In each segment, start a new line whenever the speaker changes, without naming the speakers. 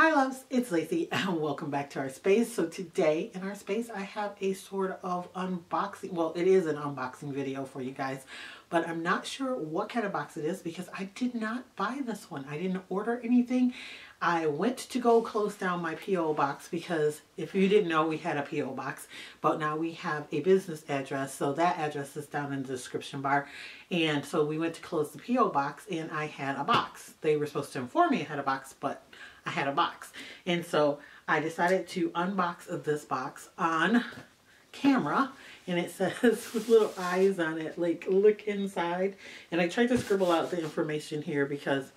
Hi loves, it's Lacey and welcome back to our space. So today in our space I have a sort of unboxing, well it is an unboxing video for you guys, but I'm not sure what kind of box it is because I did not buy this one. I didn't order anything. I went to go close down my P.O. box because if you didn't know we had a P.O. box, but now we have a business address, so that address is down in the description bar. And so we went to close the P.O. box and I had a box. They were supposed to inform me I had a box, but I had a box. And so I decided to unbox this box on camera, and it says with little eyes on it, like look inside. And I tried to scribble out the information here because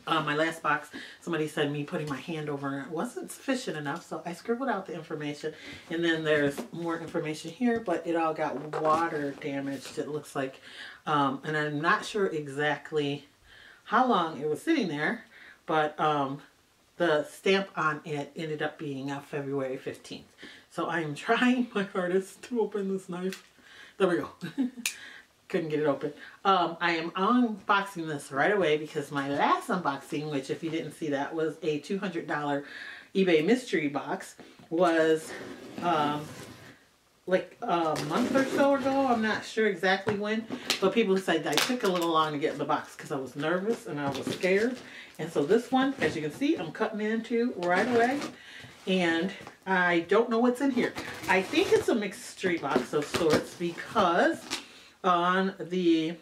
my last box, somebody said me putting my hand over it wasn't sufficient enough, so I scribbled out the information. And then there's more information here, but it all got water damaged, it looks like. And I'm not sure exactly how long it was sitting there, but the stamp on it ended up being February 15th. So I am trying my hardest to open this knife. There we go. Couldn't get it open. I am unboxing this right away because my last unboxing, which if you didn't see that, was a $200 eBay mystery box, was like a month or so ago. I'm not sure exactly when, but people said I took a little long to get in the box because I was nervous and I was scared. And so this one, as you can see, I'm cutting into right away, and I don't know what's in here. I think it's a mystery box of sorts because on the,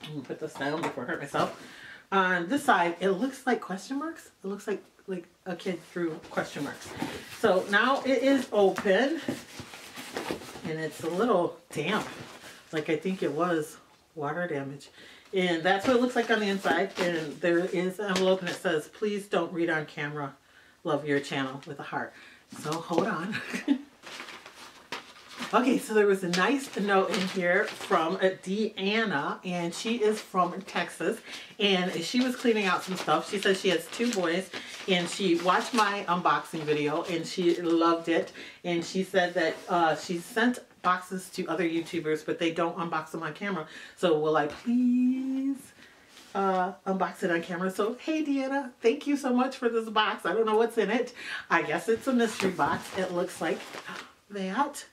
I'm gonna put this down before I hurt myself. On this side, it looks like question marks. It looks like a kid drew question marks. So now it is open. And it's a little damp, like I think it was water damage. And that's what it looks like on the inside. And there is an envelope and it says, please don't read on camera, love your channel, with a heart. So hold on. Okay, so there was a nice note in here from Deanna, and she is from Texas, and she was cleaning out some stuff. She says she has 2 boys, and she watched my unboxing video, and she loved it, and she said that she sent boxes to other YouTubers, but they don't unbox them on camera, so will I please unbox it on camera? So, hey Deanna, thank you so much for this box. I don't know what's in it. I guess it's a mystery box. It looks like that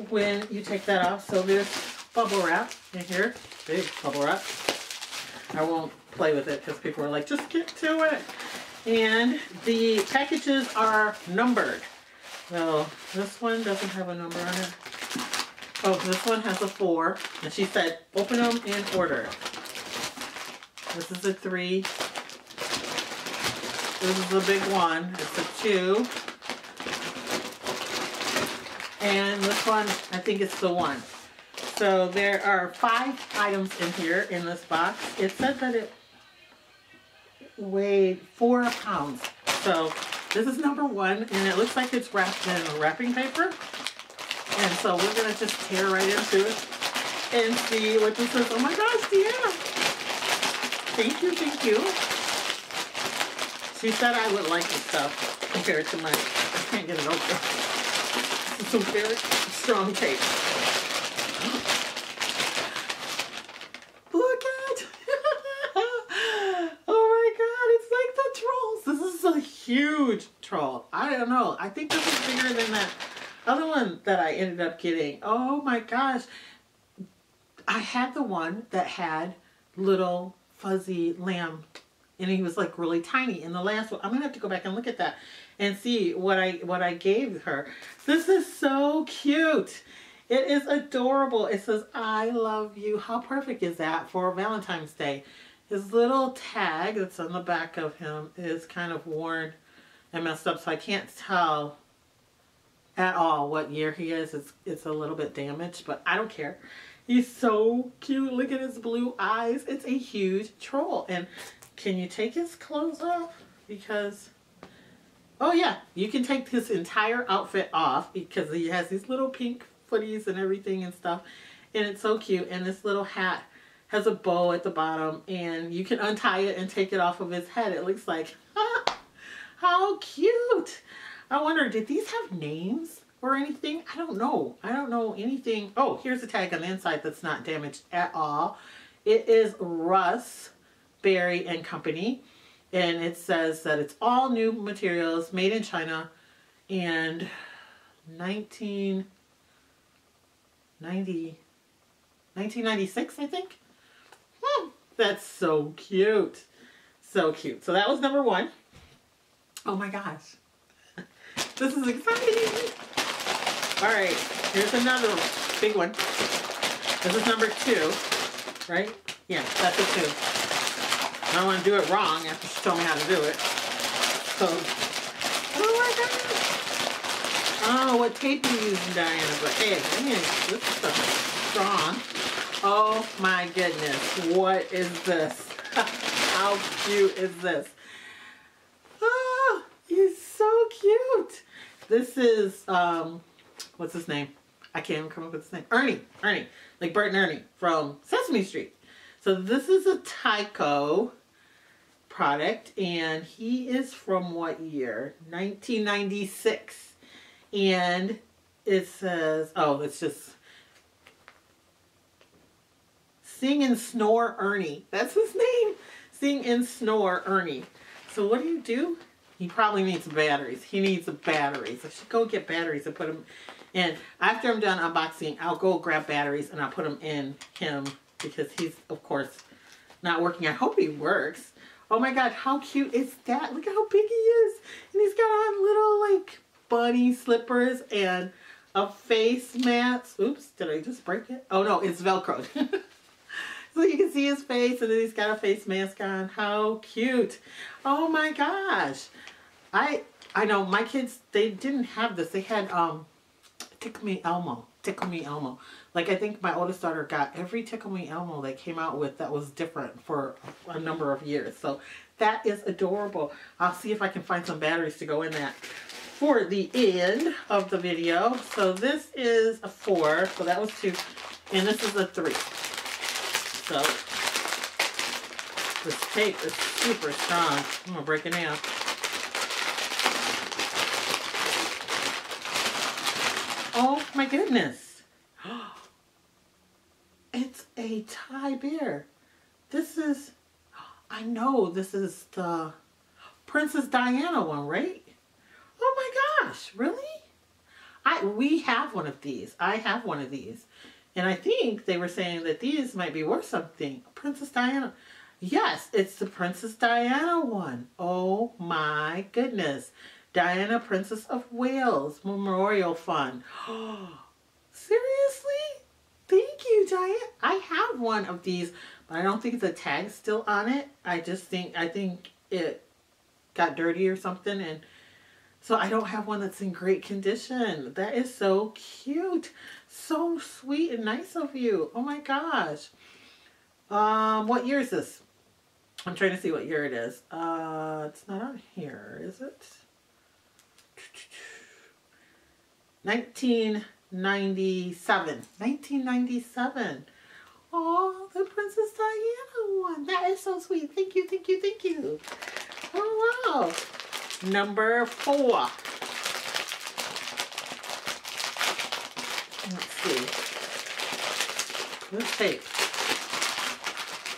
when you take that off. So there's bubble wrap in here, big bubble wrap. I won't play with it because people are like, just get to it. And the packages are numbered. So this one doesn't have a number on it. Oh, this one has a 4, and she said open them in order. This is a 3. This is a big 1. It's a 2. And this one, I think it's the 1. So there are 5 items in here in this box. It said that it weighed 4 pounds. So this is number 1, and it looks like it's wrapped in wrapping paper. And so we're going to just tear right into it and see what this is. Oh my gosh, Deanna! Thank you, thank you. She said I would like this stuff compared to my, I can't get it open. Some very strong tape. Look at oh my god, it's like the trolls. This is a huge troll. I don't know. I think this is bigger than that other one that I ended up getting. Oh my gosh. I had the one that had little fuzzy lamb, and he was like really tiny. In the last one, I'm gonna have to go back and look at that and see what I gave her. This is so cute. It is adorable. It says, I love you. How perfect is that for Valentine's Day? His little tag that's on the back of him is kind of worn and messed up, so I can't tell at all what year he is. It's a little bit damaged, but I don't care. He's so cute. Look at his blue eyes. It's a huge troll. And can you take his clothes off? Because, oh yeah, you can take his entire outfit off because he has these little pink footies and everything and stuff. And it's so cute. And this little hat has a bow at the bottom, and you can untie it and take it off of his head. It looks like, how cute. I wonder, did these have names or anything? I don't know. I don't know anything. Oh, here's a tag on the inside that's not damaged at all. It is Russ Berry and Company. And it says that it's all new materials, made in China, and 1996, I think. That's so cute. So cute. So that was number 1. Oh my gosh. This is exciting. All right, here's another big one. This is number 2, right? Yeah, that's a 2. I don't want to do it wrong after she told me how to do it. So, oh my gosh. Oh, what tape are you using, Diana? But hey, man, this stuff is strong. Oh my goodness, what is this? How cute is this? Oh, he's so cute. This is, what's his name? I can't even come up with his name. Ernie, like Bert and Ernie from Sesame Street. So this is a Tyco product, and he is from what year? 1996. And it says, oh, it's just Sing and Snore Ernie. That's his name. Sing and Snore Ernie. So what do? He probably needs batteries. He needs batteries. I should go get batteries and put them in. After I'm done unboxing, I'll go grab batteries and I'll put them in him because he's, of course, not working. I hope he works. Oh my God, how cute is that? Look at how big he is. And he's got on little, like, bunny slippers and a face mask. Oops, did I just break it? Oh no, it's Velcroed. So you can see his face, and then he's got a face mask on. How cute. Oh my gosh. I know my kids, they didn't have this. They had Tickle Me Elmo. Tickle Me Elmo. Like, I think my oldest daughter got every Tickle Me Elmo they came out with that was different for a number of years. So that is adorable. I'll see if I can find some batteries to go in that for the end of the video. So this is a 4. So that was 2. And this is a 3. So this tape is super strong. I'm going to break it down. Oh my goodness. It's a Thai bear. This is, I know this is the Princess Diana one, right? Oh my gosh, really? We have one of these. I have one of these. And I think they were saying that these might be worth something. Princess Diana. Yes, it's the Princess Diana one. Oh my goodness. Diana, Princess of Wales Memorial Fund. Seriously? Thank you, Diana. I have one of these, but I don't think the tag's still on it. I think it got dirty or something, and so I don't have one that's in great condition. That is so cute. So sweet and nice of you. Oh my gosh. What year is this? I'm trying to see what year it is. It's not on here, is it? 1997. 1997. Oh, the Princess Diana one. That is so sweet. Thank you, thank you, thank you. Oh, wow. Number 4. Let's see. Let's take.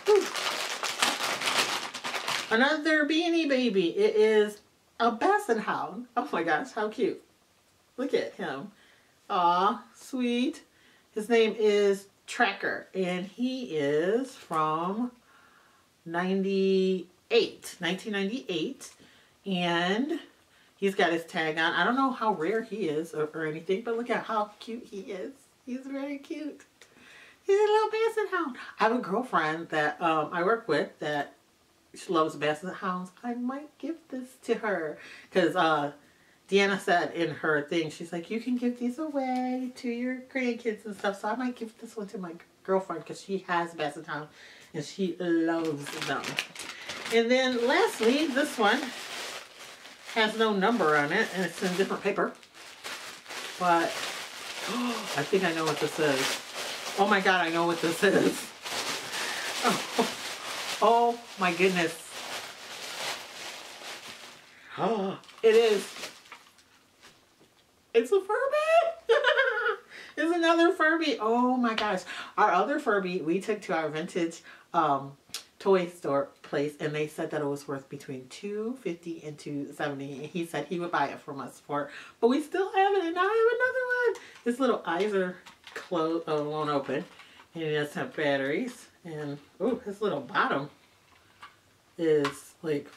Whew. Another Beanie Baby. It is a Basset Hound. Oh my gosh, how cute. Look at him. Aw, sweet. His name is Tracker, and he is from 1998. And he's got his tag on. I don't know how rare he is or anything, but look at how cute he is. He's very cute. He's a little Basset Hound. I have a girlfriend that I work with that she loves Basset Hounds. I might give this to her because Deanna said in her thing, she's like, you can give these away to your grandkids and stuff. So I might give this one to my girlfriend because she has Basset Hound and she loves them. And then lastly, this one has no number on it, and it's in different paper. But, oh, I think I know what this is. Oh my God, I know what this is. Oh my goodness. Oh, it is. It's a Furby. It's another Furby. Oh my gosh. Our other Furby we took to our vintage toy store place, and they said that it was worth between $250 and $270, and he said he would buy it from us for, but we still have it, and now I have another one. His little eyes are closed, won't open, and he doesn't have batteries, and oh, his little bottom is like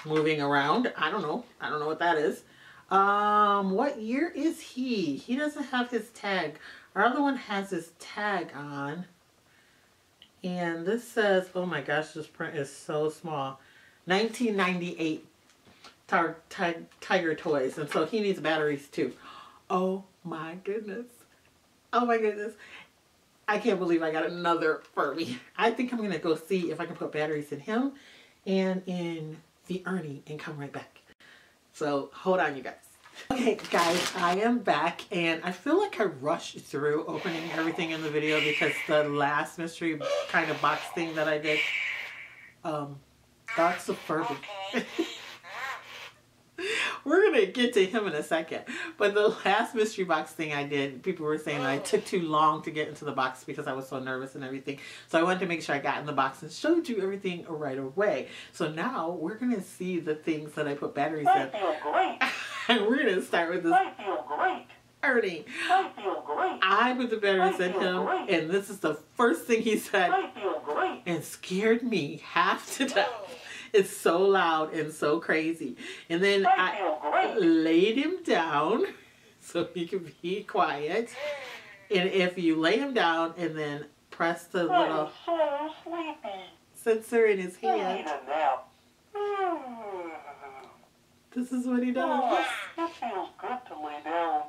moving around. I don't know what that is. What year is he? He doesn't have his tag. Our other one has his tag on. And this says, oh my gosh, this print is so small. 1998 Tiger Toys. And so he needs batteries too. Oh my goodness. Oh my goodness. I can't believe I got another Furby. I think I'm going to go see if I can put batteries in him and in the Ernie and come right back. So hold on, you guys. Okay guys, I am back, and I feel like I rushed through opening everything in the video because the last mystery kind of box thing that I did, that's a Furby. We're going to get to him in a second. But the last mystery box thing I did, people were saying that I took too long to get into the box because I was so nervous and everything. So I wanted to make sure I got in the box and showed you everything right away. So now we're going to see the things that I put batteries in.
I feel great.
And we're going to start with this.
I feel great.
Ernie.
I feel great.
I put the batteries in him, and this is the first thing he said.
I feel great.
And scared me half to death. It's so loud and so crazy. And then I laid him down so he could be quiet. And if you lay him down and then press the little
so sleepy.
sensor in his hand,
I need a nap.
this is what he does.
It feels good to lay down.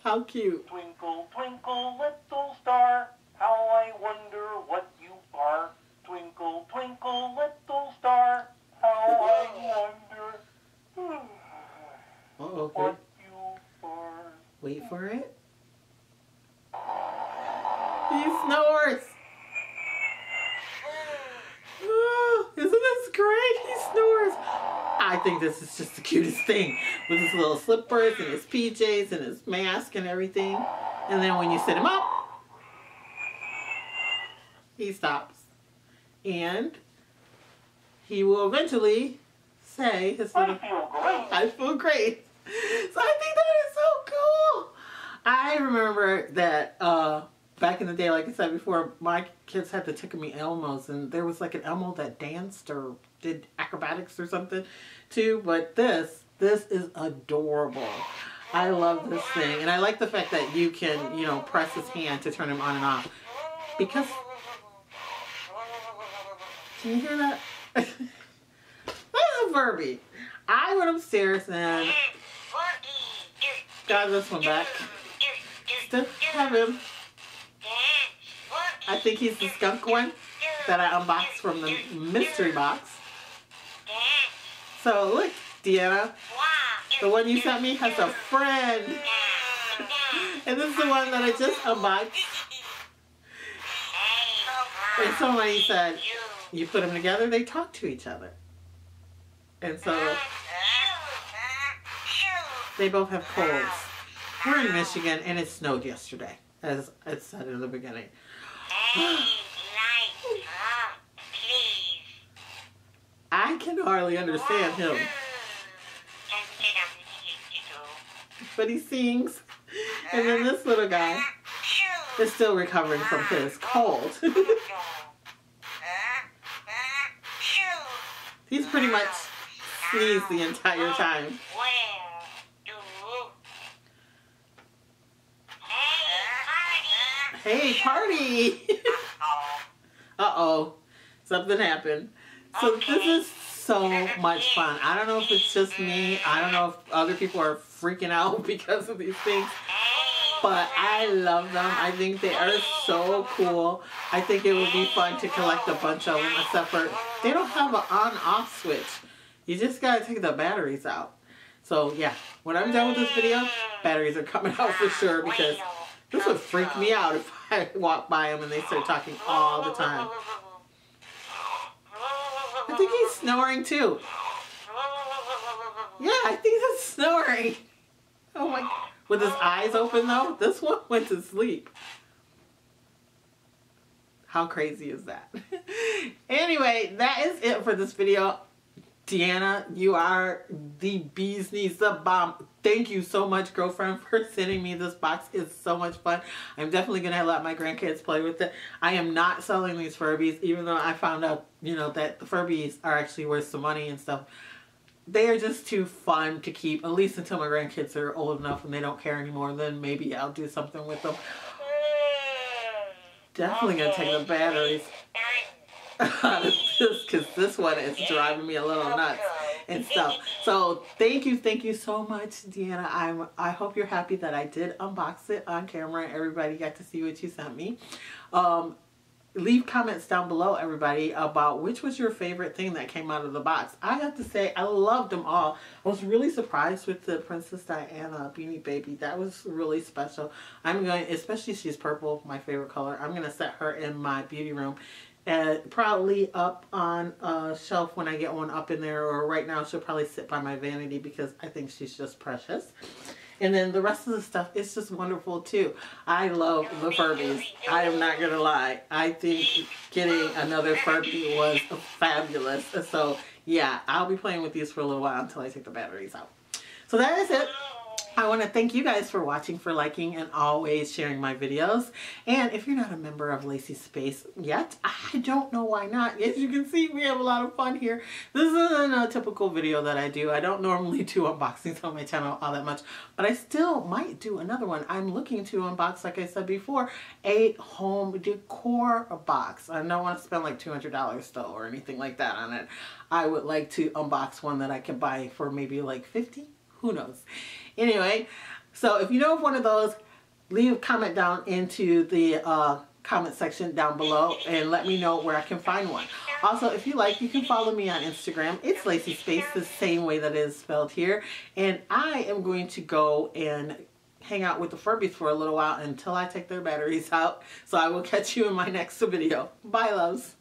How cute.
Twinkle, twinkle, little star, how I wonder what you are. Twinkle, twinkle, little star, how I wonder what you are.
Wait for it. He snores. Oh, isn't this great? He snores. I think this is just the cutest thing. With his little slippers and his PJs and his mask and everything. And then when you sit him up, he stops. And he will eventually say his little,
I feel great.
I feel great. So I think that is so cool. I remember that back in the day, like I said before, my kids had to take me Elmos, and there was like an Elmo that danced or did acrobatics or something too. But this is adorable. I love this thing, and I like the fact that you can, you know, press his hand to turn him on and off. Because, can you hear that? That's a Furby. I went upstairs and got this one back. Still have him. I think he's the skunk one that I unboxed from the mystery box. So look, Deanna, the one you sent me has a friend. And this is the one that I just unboxed. And somebody said, you put them together, they talk to each other. And so they both have colds. We're in Michigan and it snowed yesterday, as I said in the beginning. I can hardly understand him. But he sings. And then this little guy is still recovering from his cold. He's pretty much sneezed the entire time. Hey, party! Uh-oh. Something happened. So this is so much fun. I don't know if it's just me. I don't know if other people are freaking out because of these things. But I love them. I think they are so cool. I think it would be fun to collect a bunch of them, except for they don't have an on-off switch. You just gotta take the batteries out. So yeah, when I'm done with this video, batteries are coming out for sure, because this would freak me out if I walk by them and they start talking all the time. I think he's snoring too. Yeah, I think he's snoring. Oh my God. With his eyes open though, this one went to sleep. How crazy is that? Anyway, that is it for this video. Deanna, you are the bee's knees, the bomb. Thank you so much, girlfriend, for sending me this box. It's so much fun. I'm definitely going to let my grandkids play with it. I am not selling these Furbies, even though I found out, you know, that the Furbies are actually worth some money and stuff. They are just too fun to keep, at least until my grandkids are old enough and they don't care anymore. Then maybe I'll do something with them. Definitely going to take the batteries out of this, because this one is driving me a little nuts and stuff. So thank you so much, Deanna. I hope you're happy that I did unbox it on camera and everybody got to see what you sent me. Leave comments down below, everybody, about which was your favorite thing that came out of the box. I have to say, I loved them all. I was really surprised with the Princess Diana Beanie Baby. That was really special. I'm going, especially she's purple, my favorite color. I'm going to set her in my beauty room. Probably up on a shelf when I get one up in there, or right now she'll probably sit by my vanity because I think she's just precious. And then the rest of the stuff, it's just wonderful too. I love the Furbies. I am not going to lie. I think getting another Furby was fabulous. So yeah, I'll be playing with these for a little while until I take the batteries out. So that is it. I want to thank you guys for watching, for liking, and always sharing my videos. And if you're not a member of Lacee's Space yet, I don't know why not. As you can see, we have a lot of fun here. This isn't a typical video that I do. I don't normally do unboxings on my channel all that much, but I still might do another one. I'm looking to unbox, like I said before, a home decor box. I don't want to spend like $200 though or anything like that on it. I would like to unbox one that I can buy for maybe like $50. Who knows? Anyway, so if you know of one of those, leave a comment down into the comment section down below and let me know where I can find one. Also, if you like, you can follow me on Instagram. It's Lacee Space, the same way that it is spelled here. And I am going to go and hang out with the Furbies for a little while until I take their batteries out. So I will catch you in my next video. Bye, loves.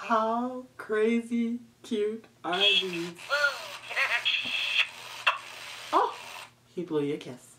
How crazy cute are these? Oh, he blew you a kiss.